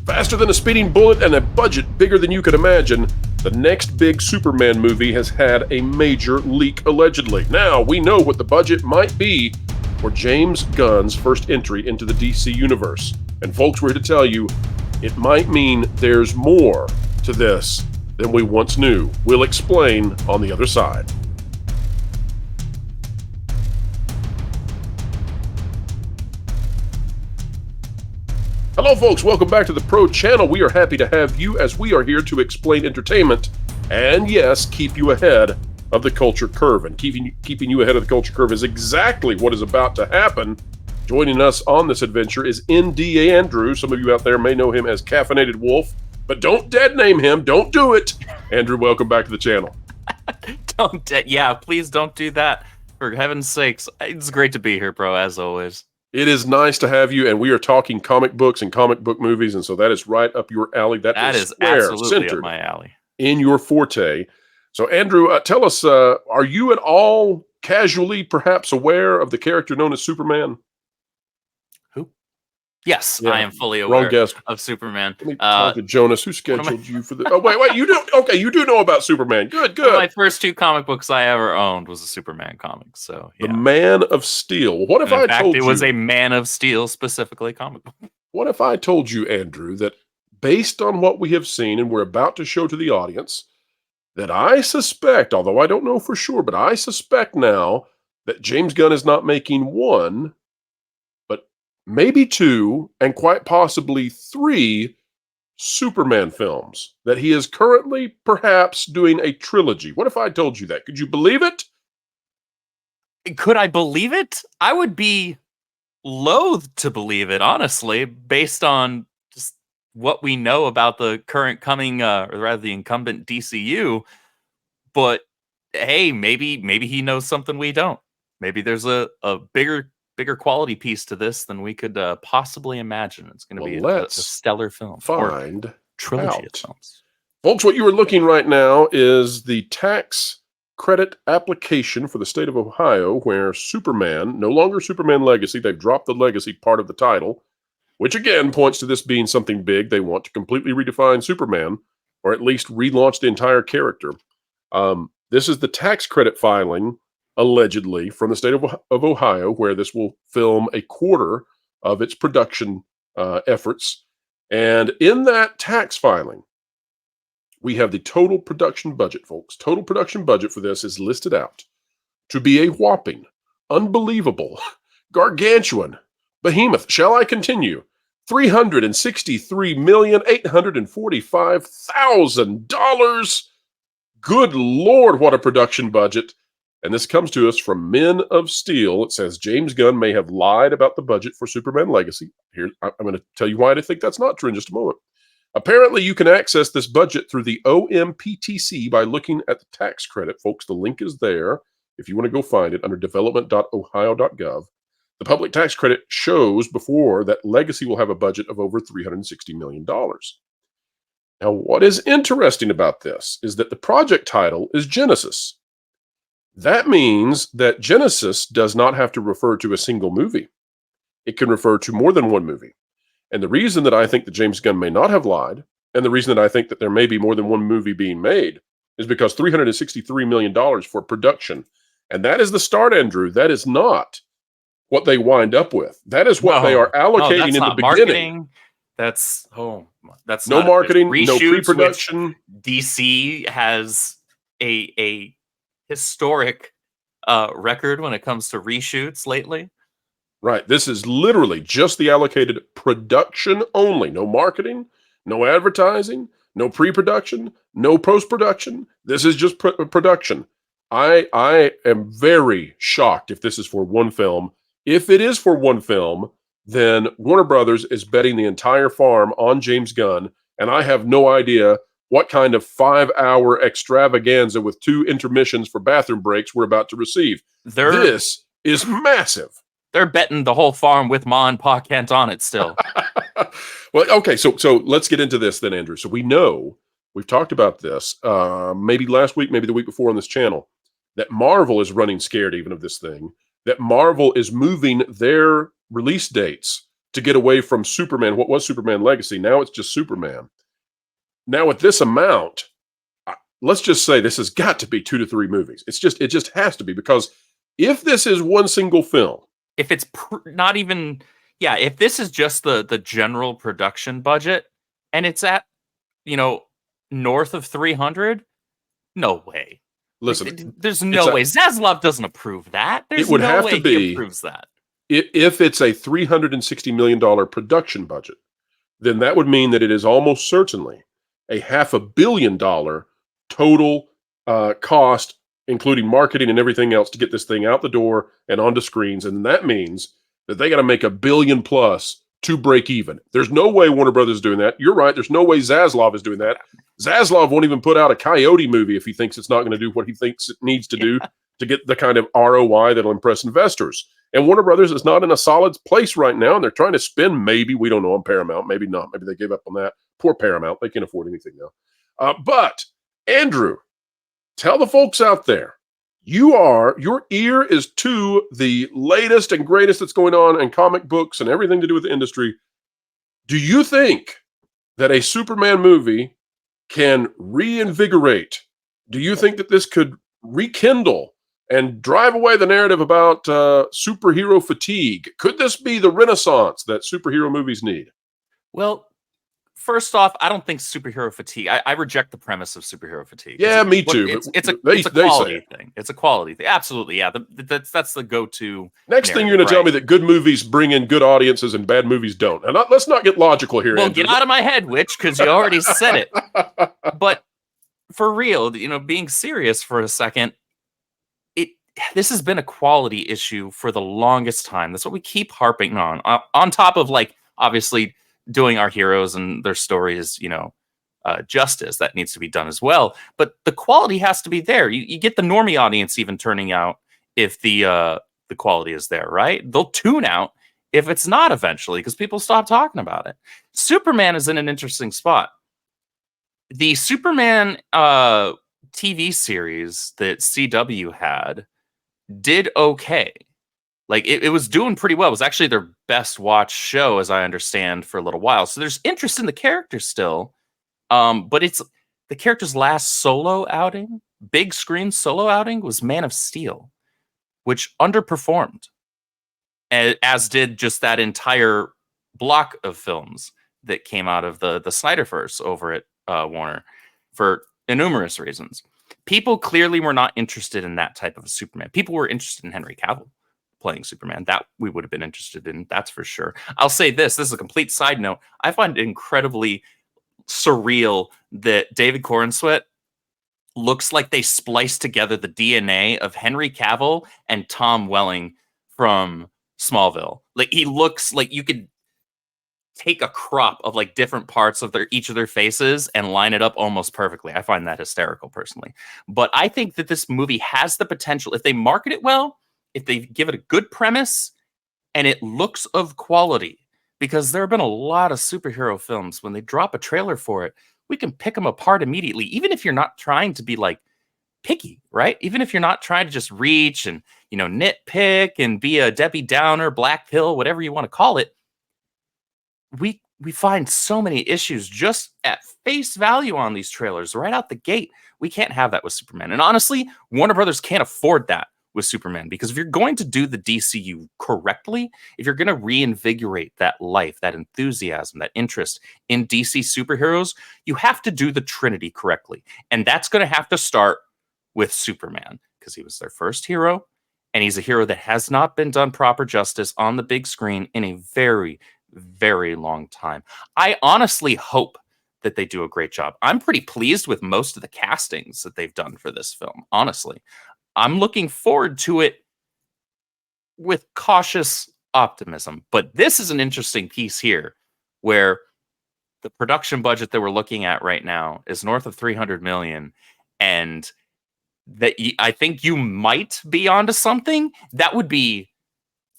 Faster than a speeding bullet and a budget bigger than you could imagine, the next big Superman movie has had a major leak, allegedly. Now, we know what the budget might be for James Gunn's first entry into the DC universe. And folks, we're here to tell you, it might mean there's more to this than we once knew. We'll explain on the other side. Hello folks, welcome back to the Pro Channel. We are happy to have you as we are here to explain entertainment and, yes, keep you ahead of the culture curve. And keeping you ahead of the culture curve is exactly what is about to happen. Joining us on this adventure is ND Andrew. Some of you out there may know him as Caffeinated Wolf, but don't dead name him. Don't do it. Andrew, welcome back to the channel. Please don't do that. For heaven's sakes. It's great to be here, bro, as always. It is nice to have you, and we are talking comic books and comic book movies, and so that is right up your alley. That is square, absolutely up my alley. In your forte. So, Andrew, tell us, are you at all casually perhaps aware of the character known as Superman? Who? Yes, yeah, I am fully aware of Superman. Let me talk to Jonas. Who scheduled you for the... Oh, wait, you do? Okay, you do know about Superman. Good. One of my first two comic books I ever owned was a Superman comic, so yeah. The Man of Steel. What if I told you... it was a Man of Steel specifically comic book. What if I told you, Andrew, that based on what we have seen and we're about to show to the audience, that I suspect, although I don't know for sure, but I suspect now that James Gunn is not making one, but maybe two, and quite possibly three Superman films, that he is currently perhaps doing a trilogy. What if I told you that? Could you believe it? Could I believe it? I would be loath to believe it, honestly, based on just what we know about the current coming, or rather the incumbent DCU. But hey, maybe he knows something we don't. Maybe there's a bigger quality piece to this than we could possibly imagine. It's going to be a stellar film. Find trilogy of films. Folks, what you are looking right now is the tax credit application for the state of Ohio, where Superman, no longer Superman Legacy, they've dropped the Legacy part of the title, which again points to this being something big. They want to completely redefine Superman, or at least relaunch the entire character. This is the tax credit filing, allegedly, from the state of Ohio, where this will film a quarter of its production efforts. And in that tax filing, we have the total production budget, folks. Total production budget for this is listed out to be a whopping, unbelievable, gargantuan, behemoth. Shall I continue? $363,845,000. Good Lord, what a production budget. And this comes to us from Men of Steel. It says James Gunn may have lied about the budget for Superman Legacy. Here, I'm going to tell you why I think that's not true in just a moment. Apparently, you can access this budget through the OMPTC by looking at the tax credit. Folks, the link is there if you want to go find it under development.ohio.gov. The public tax credit shows before that Legacy will have a budget of over $360 million. Now, what is interesting about this is that the project title is Genesis. That means that Genesis does not have to refer to a single movie. It can refer to more than one movie. And the reason that I think that James Gunn may not have lied, and the reason that I think that there may be more than one movie being made, is because $363 million for production. And that is the start, Andrew. That is not what they wind up with. That is what they are allocating in the beginning. Marketing. That's no marketing, no pre-production. DC has a historic record when it comes to reshoots lately. Right. This is literally just the allocated production only. No marketing, no advertising, no pre-production, no post-production. This is just production. I am very shocked if this is for one film. If it is for one film, then Warner Brothers is betting the entire farm on James Gunn, and I have no idea what kind of 5-hour extravaganza with 2 intermissions for bathroom breaks we're about to receive. This is massive. They're betting the whole farm with Ma and Pa Kent on it still. Well, okay, so let's get into this then, Andrew. So we know, we've talked about this, maybe last week, maybe the week before on this channel, that Marvel is running scared even of this thing, that Marvel is moving their release dates to get away from Superman. What was Superman Legacy? Now it's just Superman. Now with this amount, let's just say this has got to be 2 to 3 movies. It just has to be, because if this is one single film, if it's not even, if this is just the general production budget and it's at, north of 300, no way. listen, there's no way. Zaslav doesn't approve that. There's no way he approves that. If it's a $360 million production budget, then that would mean that it is almost certainly a $500 million total cost, including marketing and everything else, to get this thing out the door and onto screens. And that means that they got to make $1 billion plus to break even. There's no way Warner Brothers is doing that. You're right. There's no way Zaslav is doing that. Zaslav won't even put out a Coyote movie if he thinks it's not going to do what he thinks it needs to do to get the kind of ROI that'll impress investors. And Warner Brothers is not in a solid place right now, and they're trying to spend, maybe, we don't know, on Paramount. Maybe not. Maybe they gave up on that. Poor Paramount. They can't afford anything now. But, Andrew, tell the folks out there, your ear is to the latest and greatest that's going on in comic books and everything to do with the industry. Do you think that a Superman movie can reinvigorate? Do you think that this could rekindle and drive away the narrative about superhero fatigue? Could this be the renaissance that superhero movies need? Well, first off, I don't think superhero fatigue. I reject the premise of superhero fatigue. Yeah, me too. It's a quality thing. It's a quality thing. Absolutely, yeah. That's the go-to. Next thing you're going to tell me that good movies bring in good audiences and bad movies don't. And let's not get logical here. Well, Andrew. Get out of my head, Witch, because you already said it. But for real, being serious for a second, this has been a quality issue for the longest time. That's what we keep harping on top of, obviously, doing our heroes and their stories, justice. That needs to be done as well. But the quality has to be there. You get the normie audience even turning out if the quality is there, right? They'll tune out if it's not eventually, because people stop talking about it. Superman is in an interesting spot. The Superman TV series that CW had did okay. It was doing pretty well. It was actually their best watched show, as I understand, for a little while. So there's interest in the character still. But it's the character's last solo outing, big screen solo outing, was Man of Steel, which underperformed, as did just that entire block of films that came out of the Snyderverse over at Warner for numerous reasons. People clearly were not interested in that type of a Superman. People were interested in Henry Cavill playing Superman. That we would have been interested in, that's for sure. I'll say this is a complete side note. I find it incredibly surreal that David Corenswet looks like they spliced together the DNA of Henry Cavill and Tom Welling from Smallville. He looks like you could take a crop of different parts of each of their faces and line it up almost perfectly. I find that hysterical personally. But I think that this movie has the potential, if they market it well, if they give it a good premise, and it looks of quality, because there have been a lot of superhero films, when they drop a trailer for it, we can pick them apart immediately, even if you're not trying to be picky, right? Even if you're not trying to just reach and, nitpick and be a Debbie Downer, black pill, whatever you want to call it. We find so many issues just at face value on these trailers right out the gate. We can't have that with Superman. And honestly, Warner Brothers can't afford that with Superman, because if you're going to do the DCU correctly, if you're going to reinvigorate that life, that enthusiasm, that interest in DC superheroes, you have to do the Trinity correctly. And that's going to have to start with Superman, because he was their first hero, and he's a hero that has not been done proper justice on the big screen in a very, very long time. I honestly hope that they do a great job. I'm pretty pleased with most of the castings that they've done for this film, honestly. I'm looking forward to it with cautious optimism. But this is an interesting piece here, where the production budget that we're looking at right now is north of 300 million. And that I think you might be onto something. That would be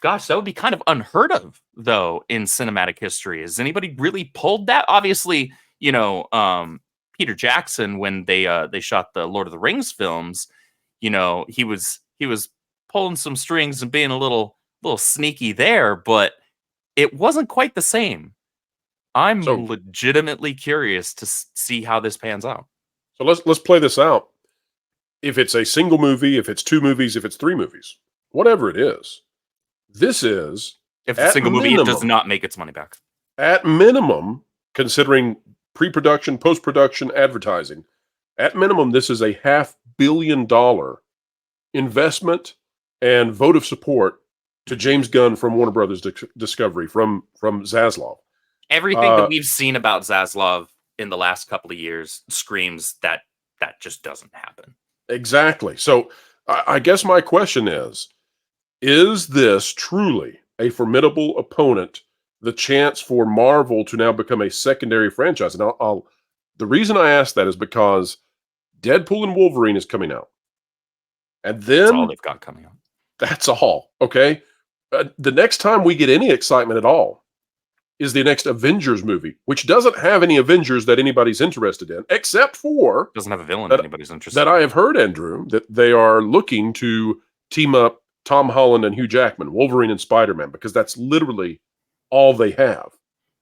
kind of unheard of, though, in cinematic history. Has anybody really pulled that? Obviously, Peter Jackson, when they shot the Lord of the Rings films, he was pulling some strings and being a little sneaky there, but it wasn't quite the same. I'm So legitimately curious to see how this pans out. so let's play this out. If it's a single movie, if it's 2 movies, if it's 3 movies, whatever it is, this is If it's a at single movie, it does minimum, not make its money back. at minimum, considering pre-production, post-production, advertising, at minimum, this is a $500 million investment and vote of support to James Gunn from Warner Brothers Discovery, from Zaslav. Everything that we've seen about Zaslav in the last couple of years screams that that just doesn't happen. Exactly. So I guess my question is this truly a formidable opponent, the chance for Marvel to now become a secondary franchise? And the reason I ask that is because Deadpool and Wolverine is coming out. And That's all then they've got coming out. that's all, okay? The next time we get any excitement at all is the next Avengers movie, which doesn't have any Avengers that anybody's interested in, except for Doesn't have a villain that anybody's interested that in. I have heard, Andrew, that they are looking to team up Tom Holland and Hugh Jackman, Wolverine and Spider-Man, because that's literally all they have.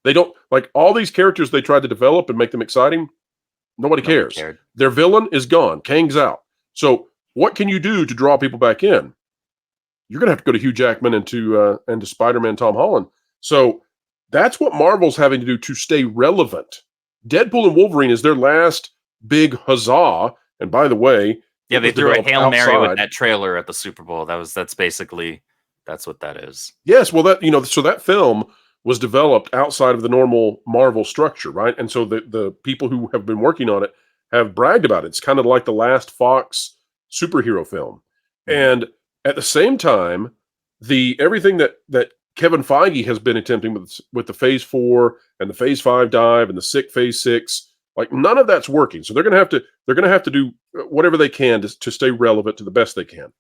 They don't, like, all these characters they tried to develop and make them exciting, nobody cares. cared. Their villain is gone. Kang's out. So what can you do to draw people back in? You're going to have to go to Hugh Jackman and to Spider-Man Tom Holland. So that's what Marvel's having to do to stay relevant. Deadpool and Wolverine is their last big huzzah. And by the way, yeah, it they was threw a developed Hail Mary with outside. that trailer at the Super Bowl. That's basically what that is. Yes, well, so that film was developed outside of the normal Marvel structure, right? And so the people who have been working on it have bragged about it. It's kind of like the last Fox superhero film. And at the same time, everything that Kevin Feige has been attempting with the Phase 4 and the Phase 5 dive and the sick Phase 6, like, none of that's working. So they're going to have to do whatever they can to stay relevant to the best they can.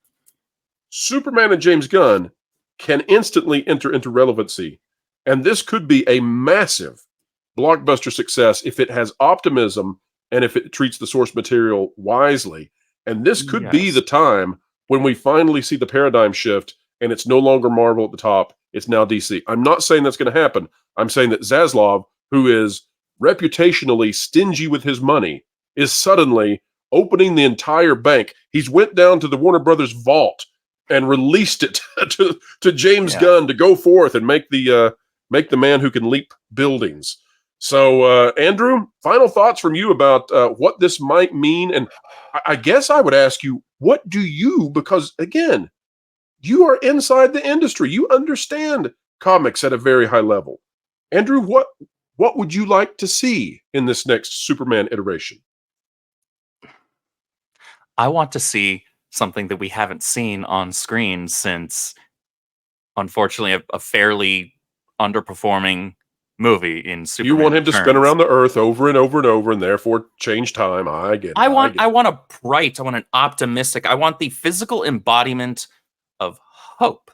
Superman and James Gunn can instantly enter into relevancy, and this could be a massive blockbuster success if it has optimism and if it treats the source material wisely. And this could be the time when we finally see the paradigm shift and it's no longer Marvel at the top, it's now DC. I'm not saying that's going to happen. I'm saying that Zaslav, who is reputationally stingy with his money, is suddenly opening the entire bank. He's went down to the Warner Brothers vault and released it to James Gunn to go forth and make the man who can leap buildings. So, Andrew, final thoughts from you about what this might mean. And I guess I would ask you, what do you, because again, you are inside the industry. You understand comics at a very high level. Andrew, what would you like to see in this next Superman iteration? I want to see something that we haven't seen on screen since, unfortunately, a fairly underperforming movie in Superman. You want him to Returns. spin around the Earth over and over and over, and therefore change time. I get it. I want a bright. I want an optimistic. I want the physical embodiment of hope.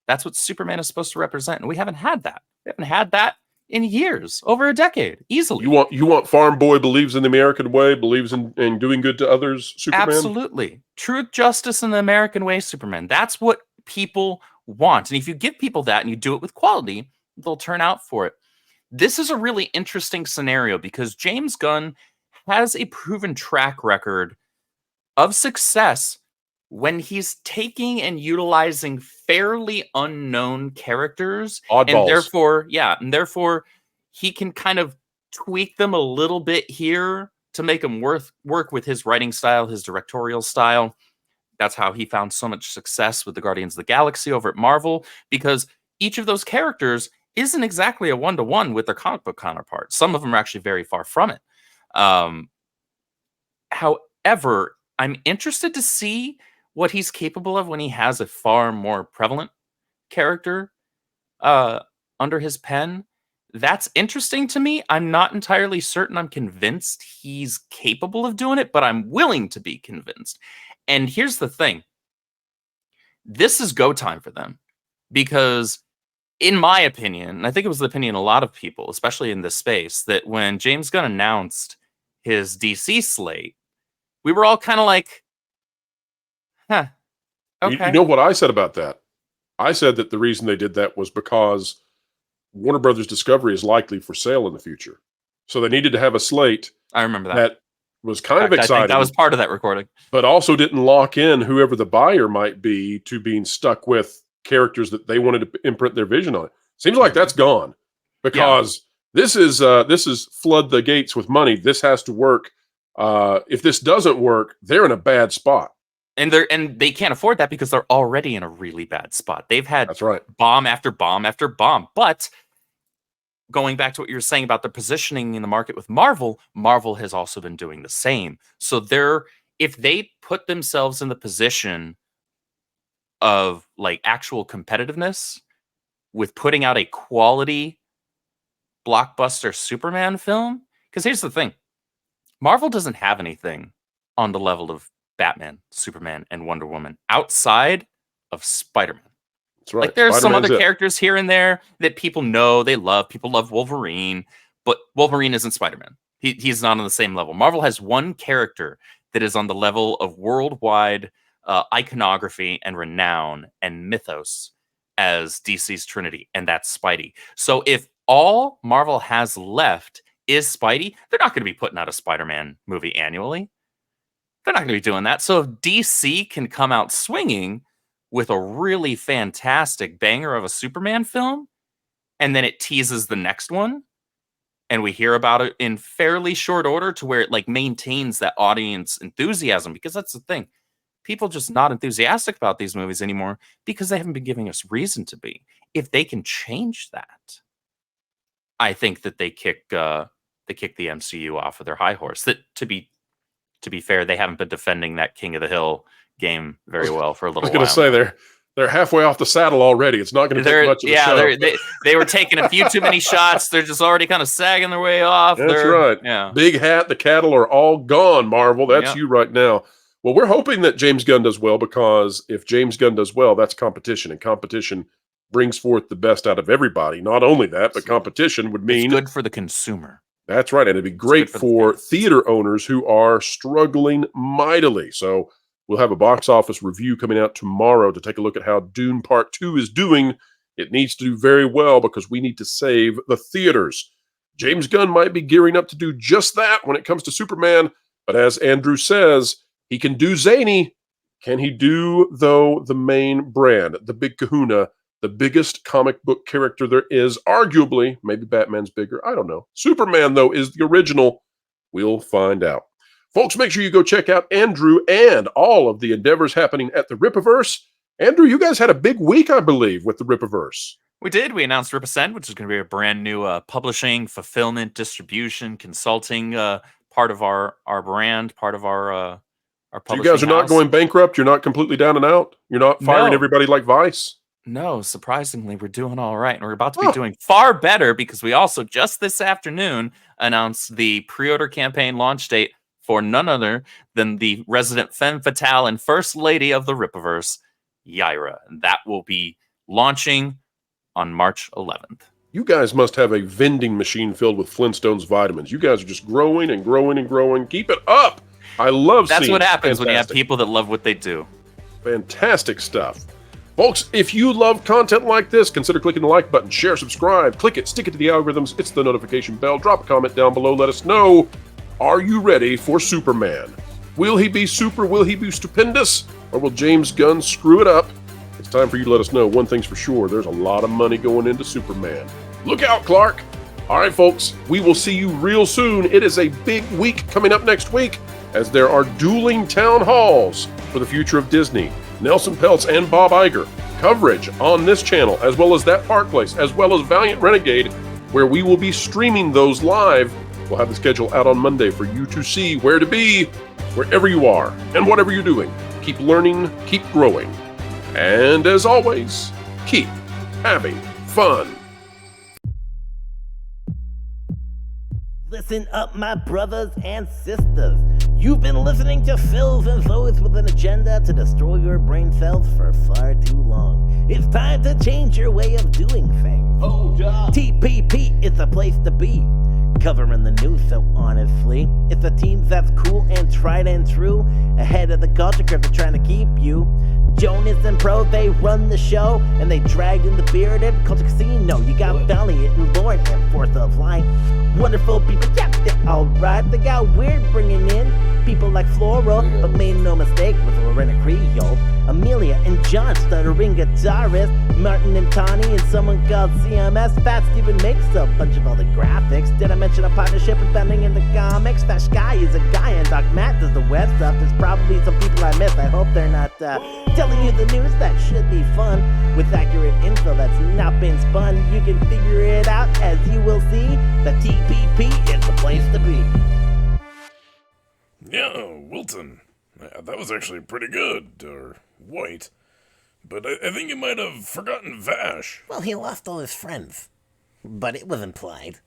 That's what Superman is supposed to represent, and we haven't had that. We haven't had that in years, over a decade, easily. You want farm boy believes in the American way, believes in doing good to others, Superman? Absolutely. Truth, justice, and the American way, Superman. That's what people want. And if you give people that and you do it with quality, they'll turn out for it. This is a really interesting scenario because James Gunn has a proven track record of success when he's taking and utilizing fairly unknown characters. Oddballs. And therefore he can kind of tweak them a little bit here to make them work with his writing style, his directorial style. That's how he found so much success with the Guardians of the Galaxy over at Marvel, because each of those characters isn't exactly a one-to-one with their comic book counterparts. Some of them are actually very far from it. However, I'm interested to see what he's capable of when he has a far more prevalent character under his pen. That's interesting to me. I'm not entirely certain I'm convinced he's capable of doing it, but I'm willing to be convinced. And here's the thing. This is go time for them because, in my opinion, and I think it was the opinion of a lot of people, especially in this space, that when James Gunn announced his DC slate, we were all kind of like, huh, okay. You know what I said about that? I said that the reason they did that was because Warner Brothers Discovery is likely for sale in the future. So they needed to have a slate I remember that. that was kind of I think exciting, that was part of that recording. but also didn't lock in whoever the buyer might be to being stuck with characters that they wanted to imprint their vision on. Seems like that's gone because this is flood the gates with money. This has to work. If this doesn't work, they're in a bad spot. And they can't afford that because they're already in a really bad spot. They've had That's right. bomb after bomb after bomb. But going back to what you were saying about the positioning in the market with Marvel, Marvel has also been doing the same. So if they put themselves in the position of like actual competitiveness with putting out a quality blockbuster Superman film, because here's the thing, Marvel doesn't have anything on the level of Batman, Superman, and Wonder Woman outside of Spider-Man. That's right. Like there's some Spider-Man's other characters here and there that people know, they love. People love Wolverine, but Wolverine isn't Spider-Man. He's not on the same level. Marvel has one character that is on the level of worldwide iconography and renown and mythos as DC's Trinity, and that's Spidey. So if all Marvel has left is Spidey, they're not going to be putting out a Spider-Man movie annually. They're not going to be doing that. So if DC can come out swinging with a really fantastic banger of a Superman film, and then it teases the next one, and we hear about it in fairly short order to where it like maintains that audience enthusiasm, because that's the thing. People just not enthusiastic about these movies anymore because they haven't been giving us reason to be. If they can change that, I think that they kick the MCU off of their high horse. That to be fair, they haven't been defending that King of the Hill game very well for a little while. I was going to say they're halfway off the saddle already. It's not going to take much of a show. They were taking a few too many shots. They're just already kind of sagging their way off. That's right. Yeah. Big hat, the cattle are all gone, Marvel. That's you right now. Well, we're hoping that James Gunn does well, because if James Gunn does well, that's competition, and competition brings forth the best out of everybody. Not only that, but competition would mean it's good for the consumer. That's right. And it'd be great for theater owners who are struggling mightily. So we'll have a box office review coming out tomorrow to take a look at how Dune Part 2 is doing. It needs to do very well because we need to save the theaters. James Gunn might be gearing up to do just that when it comes to Superman. But as Andrew says, he can do zany. Can he do, though, the main brand, the big kahuna, the biggest comic book character there is? Arguably, maybe Batman's bigger. I don't know. Superman, though, is the original. We'll find out. Folks, make sure you go check out Andrew and all of the endeavors happening at the Rippaverse. Andrew, you guys had a big week, I believe, with the Rippaverse. We did. We announced Rip Ascend, which is going to be a brand new publishing, fulfillment, distribution, consulting part of our brand, part of our publishing. So you guys are not going bankrupt? You're not completely down and out? You're not firing everybody like Vice? No, surprisingly, we're doing all right. And we're about to be doing far better because we also just this afternoon announced the pre-order campaign launch date for none other than the resident femme fatale and first lady of the Rippaverse, Yaira. And that will be launching on March 11th. You guys must have a vending machine filled with Flintstones vitamins. You guys are just growing and growing and growing. Keep it up. I love seeing. That's what happens when you have people that love what they do. Fantastic stuff. Folks, if you love content like this, consider clicking the like button, share, subscribe, click it, stick it to the algorithms, it's the notification bell, drop a comment down below, let us know, are you ready for Superman? Will he be super, will he be stupendous, or will James Gunn screw it up? It's time for you to let us know. One thing's for sure, there's a lot of money going into Superman. Look out, Clark! All right, folks, we will see you real soon. It is a big week coming up next week, as there are dueling town halls for the future of Disney. Nelson Peltz and Bob Iger coverage on this channel, as well as that Park Place, as well as Valiant Renegade, where we will be streaming those live. We'll have the schedule out on Monday for you to see where to be, wherever you are, and whatever you're doing. Keep learning, keep growing, and as always, keep having fun. Listen up, my brothers and sisters. You've been listening to Phils and Zoes with an agenda to destroy your brain cells for far too long. It's time to change your way of doing things. Hold up. TPP is the place to be. Covering the news so honestly. It's a team that's cool and tried and true. Ahead of the culture curve, they're trying to keep you. Jonas and Pro, they run the show, and they dragged in the bearded Culture Casino. You got Valiant and Lord and Fourth of Light. Wonderful people, yeah, they're alright. They got weird bringing in people like Floral, but made no mistake with Lorena Creole. Amelia and John, stuttering guitarist. Martin and Tawny, and someone called CMS. Fat Steven makes a bunch of all the graphics. Did I mention a partnership with Bending in the comics? Fat Sky is a guy, and Doc Matt does the web stuff. There's probably some people I missed. I hope they're not telling you the news. That should be fun. With accurate info that's not been spun, you can figure it out as you will see. The TPP is the place to be. Yeah, Wilton. That was actually pretty good, or white. But I think you might have forgotten Vash. Well, he lost all his friends. But it was implied.